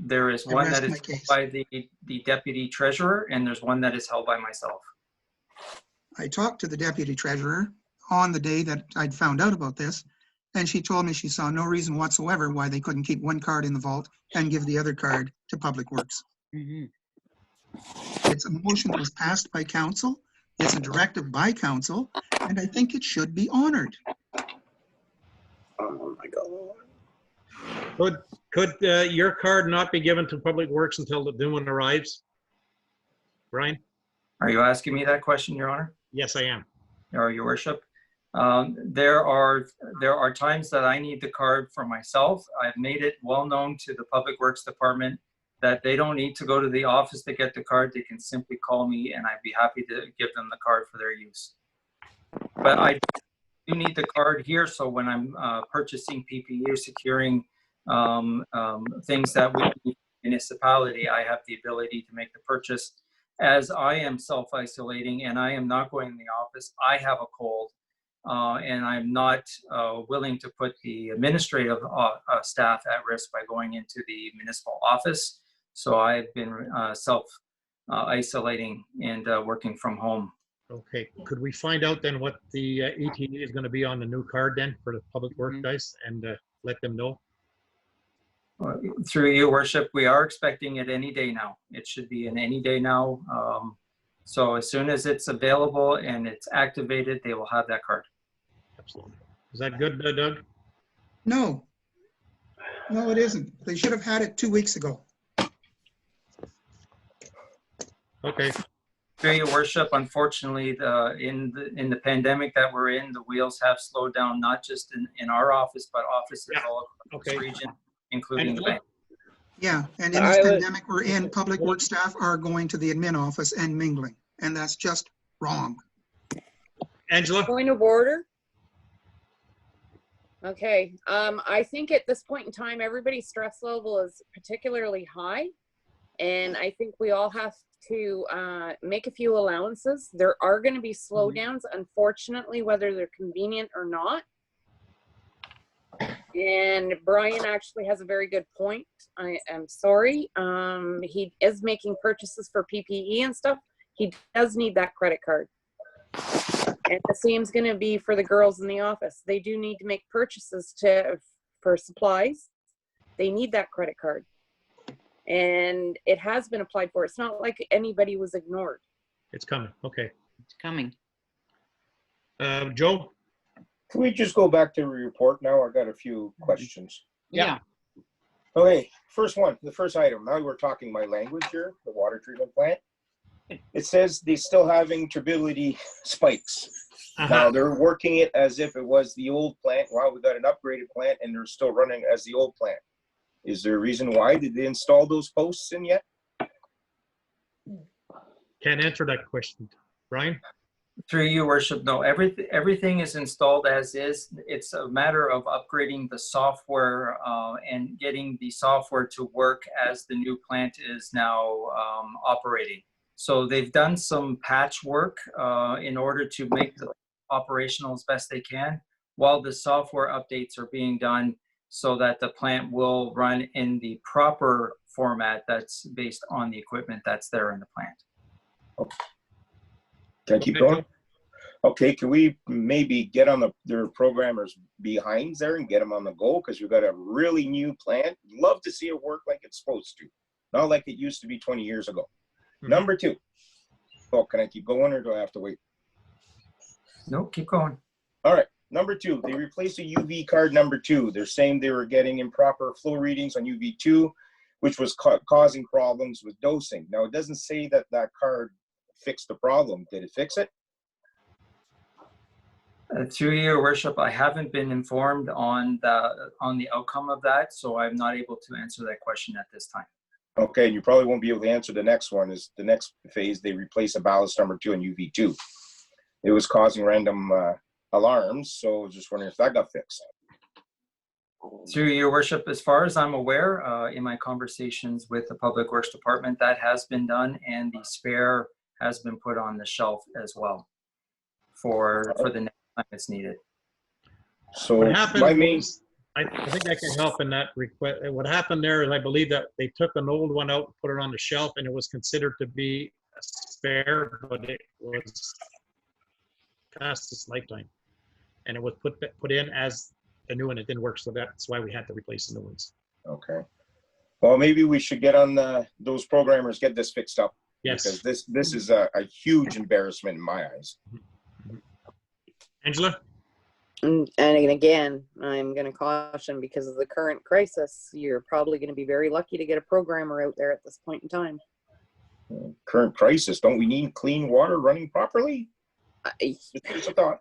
There is I one rest that my is held case. by the deputy treasurer, and there's one that is held by myself. I talked to the deputy treasurer on the day that I'd found out about this, and she told me she saw no reason whatsoever why they couldn't keep one card in the vault and give the other card to Public Works. It's a motion that was passed by council. It's a directive by council, and I think it should be honored. Oh my God. Could your card not be given to Public Works until the new one arrives? Brian? Are you asking me that question, Your Honor? Yes, I am. Or Your Worship? There are times that I need the card for myself. I've made it well known to the Public Works Department that they don't need to go to the office to get the card. They can simply call me and I'd be happy to give them the card for their use. But I do need the card here, so when I'm purchasing PPE or securing things that we need municipality, I have the ability to make the purchase. As I am self-isolating and I am not going in the office, I have a cold. And I'm not willing to put the administrative staff at risk by going into the municipal office. So I've been self-isolating and working from home. Okay, could we find out then what the ETA is going to be on the new card then for the Public Works guys and let them know? Through your worship, we are expecting it any day now. It should be in any day now. So as soon as it's available and it's activated, they will have that card. Absolutely. Is that good, Doug? No. No, it isn't. They should have had it 2 weeks ago. Okay. Through your worship, unfortunately, in the pandemic that we're in, the wheels have slowed down, not just in our office, but offices all across this region, including the bank. Yeah, and in this pandemic we're in, Public Works staff are going to the admin office and mingling, and that's just wrong. Angela? Point of order. Okay, I think at this point in time, everybody's stress level is particularly high. And I think we all have to make a few allowances. There are going to be slowdowns, unfortunately, whether they're convenient or not. And Brian actually has a very good point. I am sorry. He is making purchases for PPE and stuff. He does need that credit card. And the same is going to be for the girls in the office. They do need to make purchases for supplies. They need that credit card. And it has been applied for. It's not like anybody was ignored. It's coming. Okay. It's coming. Joe? Can we just go back to the report now? I got a few questions. Yeah. Okay, first one, the first item. Now we're talking my language here, the water treatment plant. It says they're still having turbidity spikes. Now they're working it as if it was the old plant. Wow, we got an upgraded plant and they're still running as the old plant. Is there a reason why? Did they install those posts in yet? Can't answer that question. Brian? Through you, worship, no, everything is installed as is. It's a matter of upgrading the software and getting the software to work as the new plant is now operating. So they've done some patchwork in order to make the operational as best they can, while the software updates are being done so that the plant will run in the proper format that's based on the equipment that's there in the plant. Okay. Can I keep going? Okay, can we maybe get on their programmers behinds there and get them on the go? Because we've got a really new plant. Love to see it work like it's supposed to. Not like it used to be 20 years ago. Number 2. Oh, can I keep going or do I have to wait? No, keep going. All right. Number 2, they replaced the UV card number 2. They're saying they were getting improper flow readings on UV2, which was causing problems with dosing. Now, it doesn't say that that card fixed the problem. Did it fix it? Through your worship, I haven't been informed on the outcome of that, so I'm not able to answer that question at this time. Okay, and you probably won't be able to answer the next one. Is the next phase they replace a ballast number 2 and UV2. It was causing random alarms, so I was just wondering if that got fixed. Through your worship, as far as I'm aware, in my conversations with the Public Works Department, that has been done, and the spare has been put on the shelf as well for the next time it's needed. So What happened my main, was, I think I can help in that request. What happened there is I believe that they took an old one out, put it on the shelf, and it was considered to be a spare, but it was past its lifetime. And it was put in as a new one. It didn't work, so that's why we had to replace the new ones. okay. Well, maybe we should get on those programmers, get this fixed up. Yes. Because this is a huge embarrassment in my eyes. Angela? And again, I'm going to caution, because of the current crisis, you're probably going to be very lucky to get a programmer out there at this point in time. Current crisis, don't we need clean water running properly? Just a thought.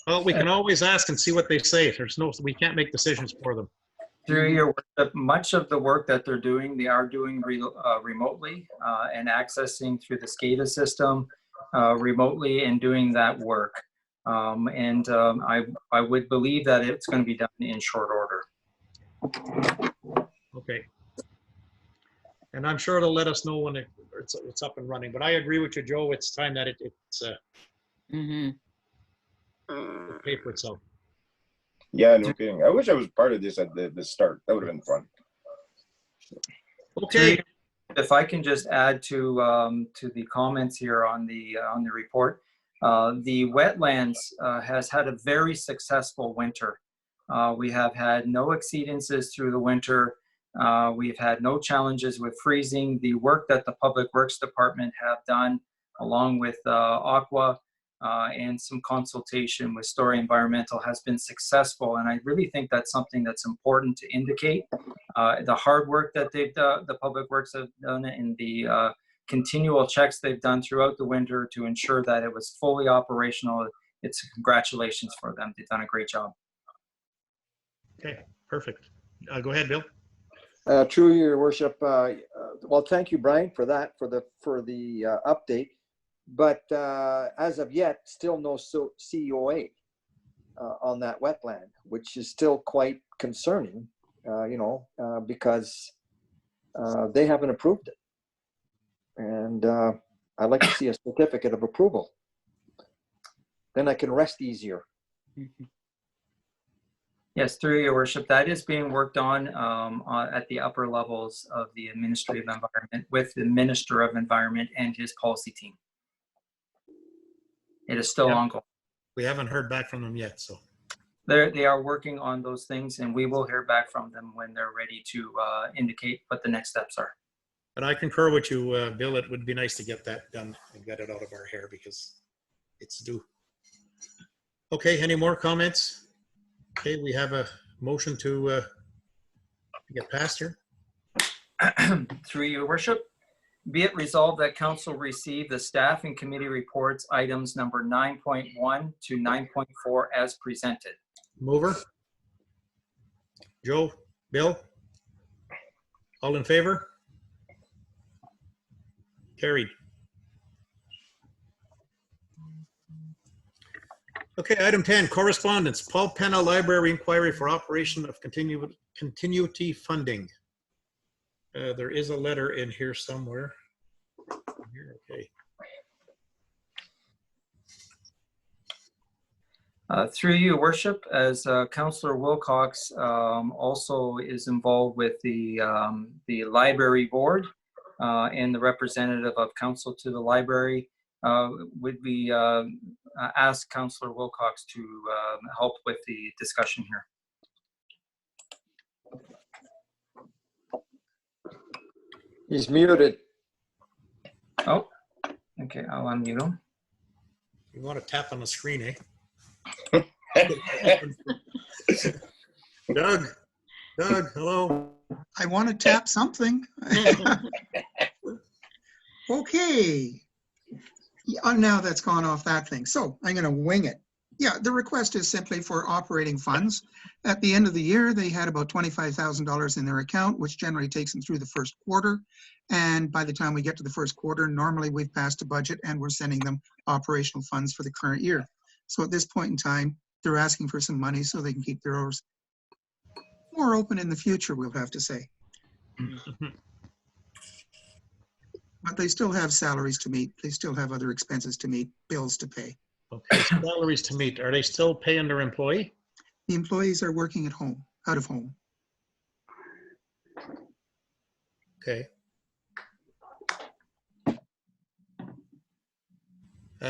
Well, we can always ask and see what they say. We can't make decisions for them. Through your worship, much of the work that they're doing, they are doing remotely and accessing through the SCADA system remotely and doing that work. I would believe that it's going to be done in short order. Okay. And I'm sure they'll let us know when it's up and running. But I agree with you, Joe. It's time that it's pay for itself. Yeah, no kidding. I wish I was part of this at the start. That would have been fun. Okay. If I can just add to the comments here on the report, the wetlands has had a very successful winter. We have had no exceedances through the winter. We've had no challenges with freezing. The work that the Public Works Department have done, along with Aqua and some consultation with Story Environmental, has been successful. And I really think that's something that's important to indicate. The hard work that the Public Works have done, and the continual checks they've done throughout the winter to ensure that it was fully operational. It's congratulations for them. They've done a great job. Okay, perfect. Go ahead, Bill. True, Your Worship. Well, thank you, Brian, for that, for the update. But as of yet, still no COA on that wetland, which is still quite concerning, because they haven't approved it. And I'd like to see a certificate of approval. Then I can rest easier. Yes, through your worship, that is being worked on at the upper levels of the Ministry of Environment with the Minister of Environment and his policy team. It is still ongoing. We haven't heard back from them yet, so. They are working on those things, and we will hear back from them when they're ready to indicate what the next steps are. But I concur with you, Bill. It would be nice to get that done and get it out of our hair because it's due. Okay, any more comments? Okay, we have a motion to get passed here. Through your worship, be it resolved that council receive the staff and committee reports items number 9.1 to 9.4 as presented. Mover. Joe, Bill, all in favor? Carried. Okay, item 10, correspondence. Paul Penna Library Inquiry for Operation of Continuity Funding. There is a letter in here somewhere. Here, okay. Through you, Worship, as Councillor Wilcox also is involved with the library board and the representative of council to the library, would we ask Councillor Wilcox to help with the discussion here. He's muted. Oh, okay, I'll unmute him. You want to tap on the screen, eh? Doug, hello. I want to tap something. Okay. Now that's gone off that thing. So I'm going to wing it. Yeah, the request is simply for operating funds. At the end of the year, they had about $25,000 in their account, which generally takes them through the first quarter. And by the time we get to the first quarter, normally we've passed a budget and we're sending them operational funds for the current year. So at this point in time, they're asking for some money so they can keep their doors more open in the future, we'll have to say. But they still have salaries to meet. They still have other expenses to meet, bills to pay. Okay, salaries to meet. Are they still paying their employee? The employees are working at home, out of home. Okay.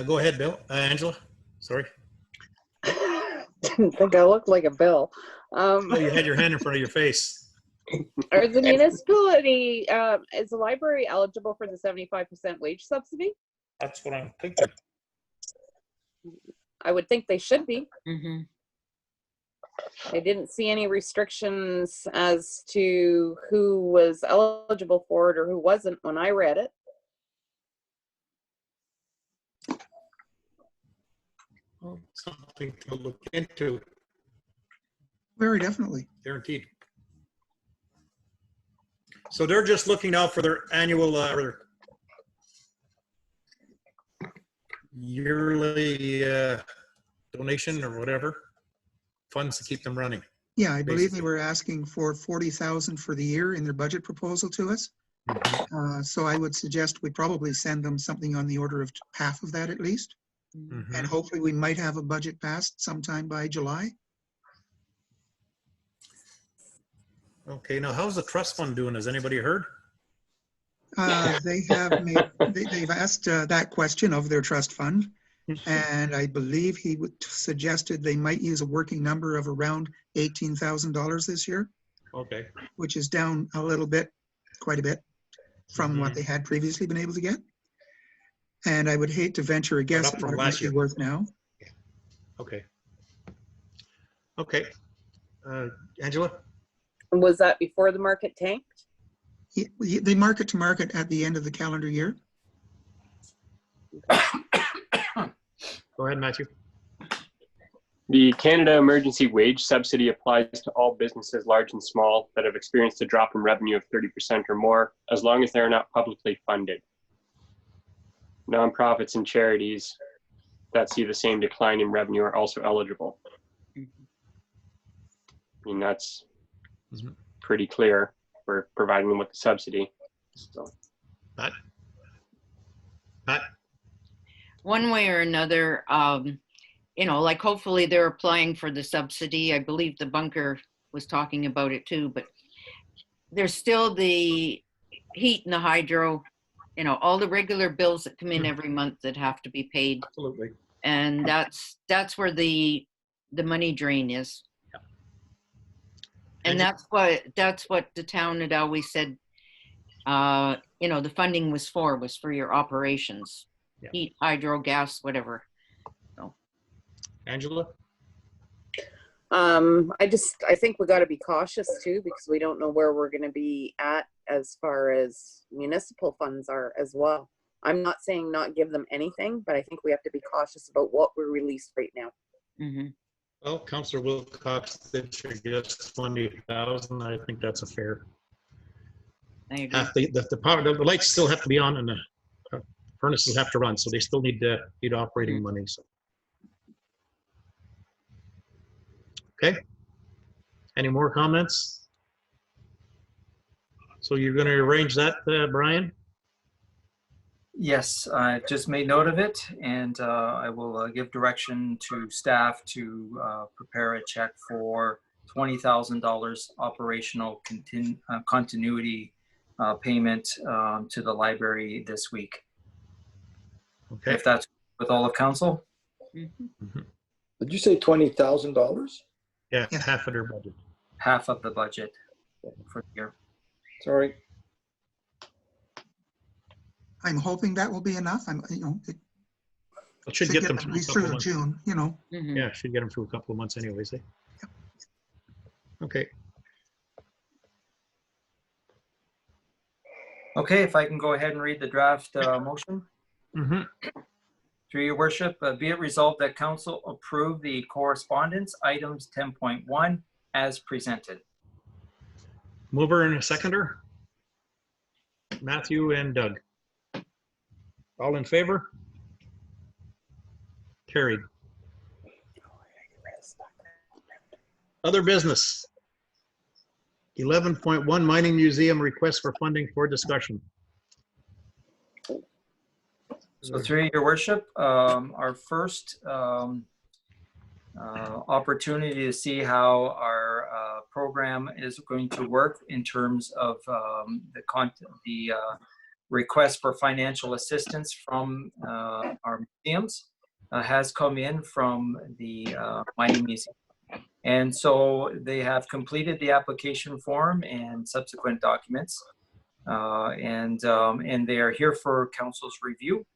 Go ahead, Bill. Angela, sorry. Didn't think I looked like a bill. Oh, you had your hand in front of your face. Are the municipality, is the library eligible for the 75% wage subsidy? That's what I'm thinking. I would think they should be. Mhm. I didn't see any restrictions as to who was eligible for it or who wasn't when I read it. Well, something to look into, Very definitely. guaranteed. So they're just looking now for their annual or yearly donation or whatever, funds to keep them running. Yeah, I believe they Basically. were asking for 40,000 for the year in their budget proposal to us. So I would suggest we probably send them something on the order of half of that at least. Mhm. And hopefully we might have a budget passed sometime by July. Okay, now how's the trust fund doing? Has anybody heard? They have made, they've asked that question of their trust fund. And I believe he suggested they might use a working number of around $18,000 this year, Okay. which is down a little bit, quite a bit, from what they had previously been able to get. And I would hate to venture a guess up at from what it might last be year. worth now. Okay. Okay. Angela? Was that before the market tanked? They market to market at the end of the calendar year. Go ahead, Matthew. The Canada Emergency Wage Subsidy applies to all businesses, large and small, that have experienced a drop in revenue of 30% or more, as long as they are not publicly funded. Nonprofits and charities that see the same decline in revenue are also eligible. I mean, that's pretty clear for providing them with the subsidy. So. Pat? One way or another, you know, like hopefully they're applying for the subsidy. I believe the bunker was talking about it too, but there's still the heat and the hydro, you know, all the regular bills that come in every month that have to be paid. Absolutely. And that's where the money drain is. Yeah. And that's what the town had always said, you know, the funding was for your operations. Yeah. Heat, hydro, gas, whatever. So. Angela? I think we got to be cautious too, because we don't know where we're going to be at as far as municipal funds are as well. I'm not saying not give them anything, but I think we have to be cautious about what we release right now. Mm-hmm. Well, Councillor Wilcox did suggest 20,000. I think that's a fair. I agree. The lights still have to be on and the furnaces have to run, so they still need operating money. So. Okay. Any more comments? So you're going to arrange that, Brian? Yes, I just made note of it, and I will give direction to staff to prepare a check for $20,000 operational continuity payment to the library this week. Okay. If that's with all of council. Did you say $20,000? Yeah, half of their budget. Half of the budget for the year. Sorry. I'm hoping that will be enough. It Should get them at through a least couple through months. June, you know. Mm-hmm. Yeah, should get them through a couple of months anyways. Yep. Okay. Okay, if I can go ahead and read the draft motion. Mm-hmm. Through your worship, be it resolved that council approve the correspondence items 10.1 as presented. Mover and a seconder? Matthew and Doug. All in favor? Carried. Other business. 11.1 Mining Museum request for funding for discussion. So through your worship, our first opportunity to see how our program is going to work in terms of the request for financial assistance from our museums has come in from the Mining Museum. And so they have completed the application form and subsequent documents, and they are here for council's review.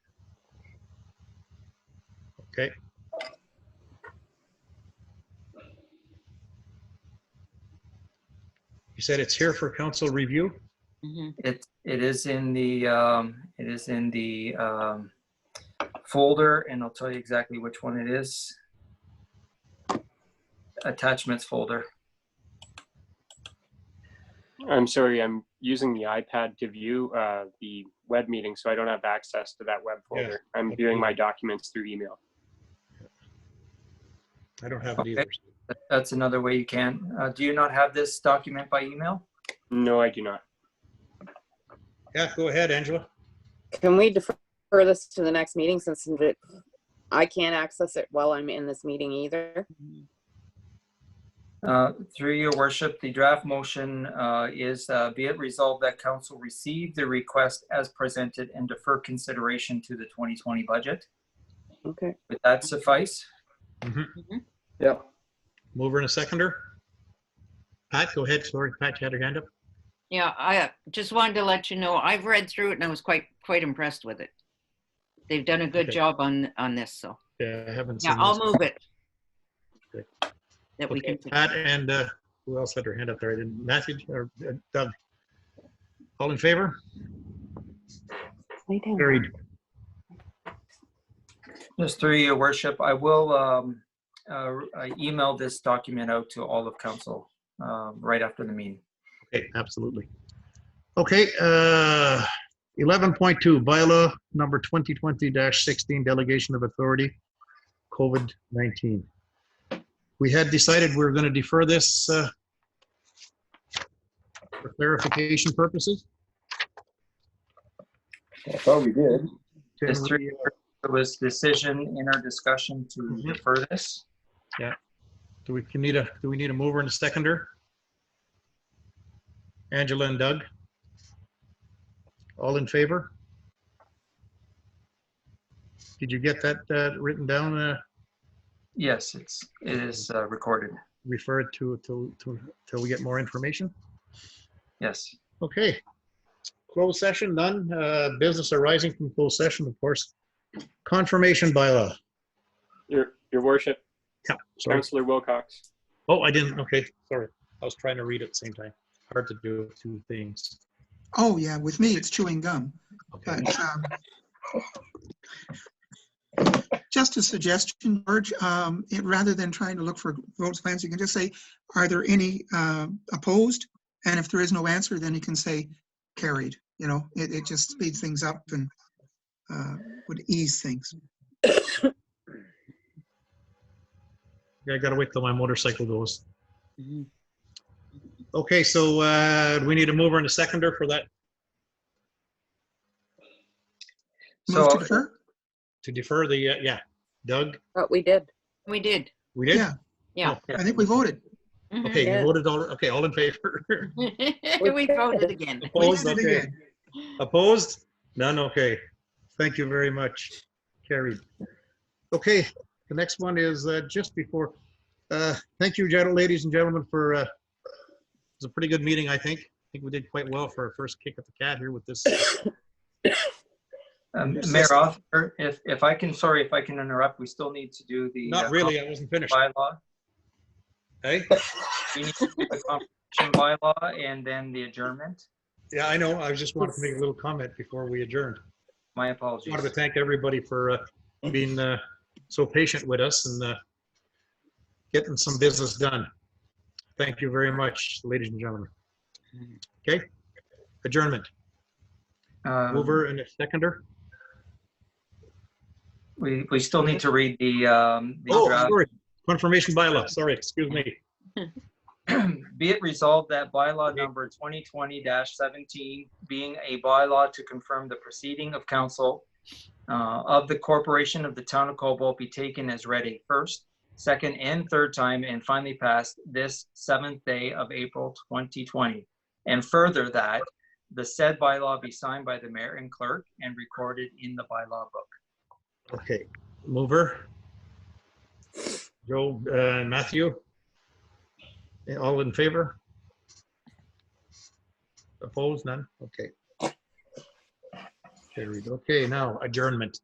Okay. You said it's here for council review? It is in the folder, and I'll tell you exactly which one it is. Attachments folder. I'm sorry, I'm using the iPad to view the web meeting, so I don't have access to that web folder. Yeah. I'm viewing my documents through email. I don't have it either. That's another way you can. Do you not have this document by email? No, I do not. Yeah, go ahead, Angela. Can we defer this to the next meeting since I can't access it while I'm in this meeting either? Through your worship, the draft motion is be it resolved that council receive the request as presented and defer consideration to the 2020 budget. Okay. Would that suffice? Yep. Mover and a seconder. Pat, go ahead. Sorry, Pat, you had your hand up. Yeah, I just wanted to let you know, I've read through it and I was quite impressed with it. They've done a good Okay. job on this, so. Yeah, I haven't seen Yeah, I'll this. move it. Okay. That we Okay, can. Pat and who else had their hand up there? I didn't. Matthew or Doug? All in favor? Carried. Just through your worship, I will email this document out to all of council right after the meeting. Okay, absolutely. Okay, 11.2 bylaw number 2020-16 delegation of authority, COVID-19. We had decided we were going to defer this for clarification purposes. I thought we did. Just through there was decision in our discussion to defer this. Do we need a mover and a seconder? Angela and Doug? All in favor? Did you get that written down? Yes, it is recorded. Referred to till we get more information? Yes. Okay. Closed session, none. Business arising from closed session, of course. Confirmation bylaw. Your worship, Yeah, sorry. Councillor Wilcox. Oh, I didn't. Okay, sorry. I was trying to read at the same time. Hard to do two things. Oh, yeah, with me, it's chewing gum. Okay. But just a suggestion, George, rather than trying to look for votes plans, you can just say, are there any opposed? And if there is no answer, then you can say carried. You know, it just speeds things up and would ease things. Yeah, I gotta wait till my motorcycle goes. Okay, so do we need a mover and a seconder for that Move to So defer? to defer the, yeah, Doug? But we did. We did. We did? Yeah, Yeah. I think we voted. Okay, Yeah. you voted all, okay, all in favor? We voted again. Opposed? We did it Okay. again. Opposed? None, okay. Thank you very much. Carried. Okay, the next one is just before, thank you, ladies and gentlemen, for, it was a pretty good meeting, I think. I think we did quite well for our first kick at the cat here with this. Mayor Othmer, if I can interrupt, we still need to do the Not really, I wasn't finished. bylaw. Hey? We need to do the confirmation bylaw and then the adjournment. Yeah, I know. I just wanted to make a little comment before we adjourned. My I apologies. wanted to thank everybody for being so patient with us and getting some business done. Thank you very much, ladies and gentlemen. Okay, adjournment. Mover and a seconder. We still need to read the Oh, draft. sorry, confirmation bylaw, sorry, excuse me. Be it resolved that bylaw number 2020-17, being a bylaw to confirm the proceeding of council of the corporation of the town of Cobalt, be taken as read a first, second, and third time, and finally passed this 7th day of April 2020. And further that the said bylaw be signed by the mayor and clerk and recorded in the bylaw book. Okay, mover. Joe, Matthew. All in favor? Opposed? None? Okay. Carried. Okay, now adjournment.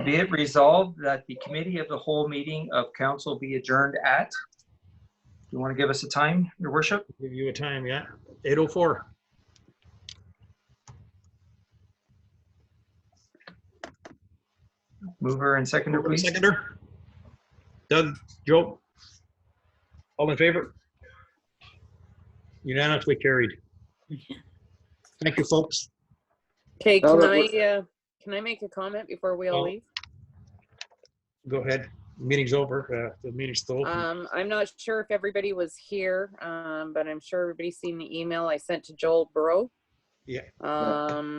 Be it resolved that the committee of the whole meeting of council be adjourned at, you want to give us a time, your worship? Give you a time, yeah. 8:04. Mover and seconder, please. Seconder. Doug, Joe. All in favor? Unanimously carried. Thank you, folks. Okay, Now can that I make a comment before we all Oh. leave? Go ahead. Meeting's over. The meeting's still open. I'm not sure if everybody was here, but I'm sure everybody's seen the email I sent to Joel Burrow. Yeah.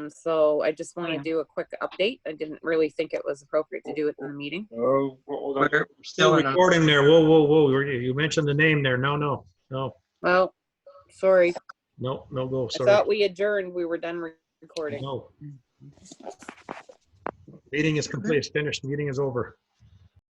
So I just want to do a quick update. I didn't really think it was appropriate to do it in the meeting. Oh, hold on. We're Still still in. recording there. Whoa, whoa, whoa. You mentioned the name there. No. Well, sorry. No go. I Sorry. thought we adjourned. We were done recording. No. Meeting is complete. It's finished. Meeting is over.